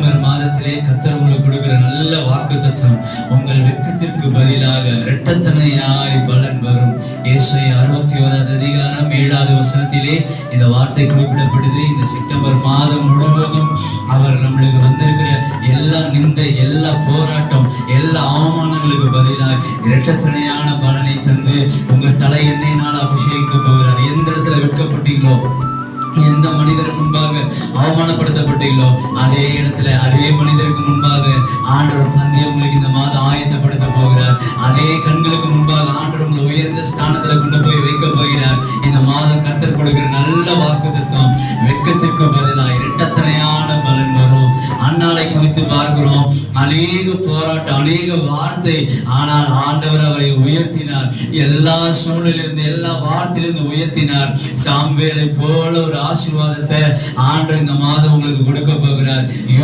September மாதத்திலே கர்த்தர் உங்களுக்கு கொடுக்கிற நல்ல வாக்குத்தத்தம், உங்கள் வெட்கத்திற்கு பதிலாக இரட்டத்தனையாய் பலன் வரும். ஏசாயா 61 அதிகாரம் 7வது வசனத்திலே இந்த வார்த்தை குறிப்பிடப்படுது. இந்த செப்டம்பர் மாதம் முழுவதும் அவர் நம்மளுக்கு வந்திருக்கிற எல்லா நிந்தை, எல்லா போராட்டம், எல்லா அவமானங்களுக்கு பதிலாக இரட்டத்தனையான பலனை தந்து உங்கள் தலை எண்ணெயினால் அபிஷேகிக்க போகிறார். எந்த இடத்துல வெட்கப்பட்டீங்களோ, எந்த மனிதர் முன்பாக அவமானப்படுத்தப்பட்டீங்களோ, அதே இடத்துல அதே மனிதருக்கு முன்பாக ஆண்டவர் தந்தை உங்களுக்கு இந்த மாதம் ஆயத்தப்படுத்த போகிறார். அதே கண்களுக்கு முன்பாக ஆண்டவர் உங்களை உயர்ந்த ஸ்தானத்துல கொண்டு போய் வைக்க போகிறார். இந்த மாதம் கர்த்தர் கொடுக்கிற நல்ல வாக்குத்தத்தம், வெட்கத்திற்கு பதிலாக இரட்டத்தனையான பலன் வரும். அன்னாலை குறித்து பார்க்கிறோம், அநேக போராட்டம், அநேக வார்த்தை, ஆனால் ஆண்டவர் அவரை உயர்த்தினார். எல்லா சூழ்நிலிருந்து, எல்லா வார்த்தையிலிருந்து உயர்த்தினார். சாமுவேலை போல ஒரு ஆசீர்வாதத்தை ஆண்டவர் இந்த மாதம் உங்களுக்கு கொடுக்க போகிறார்.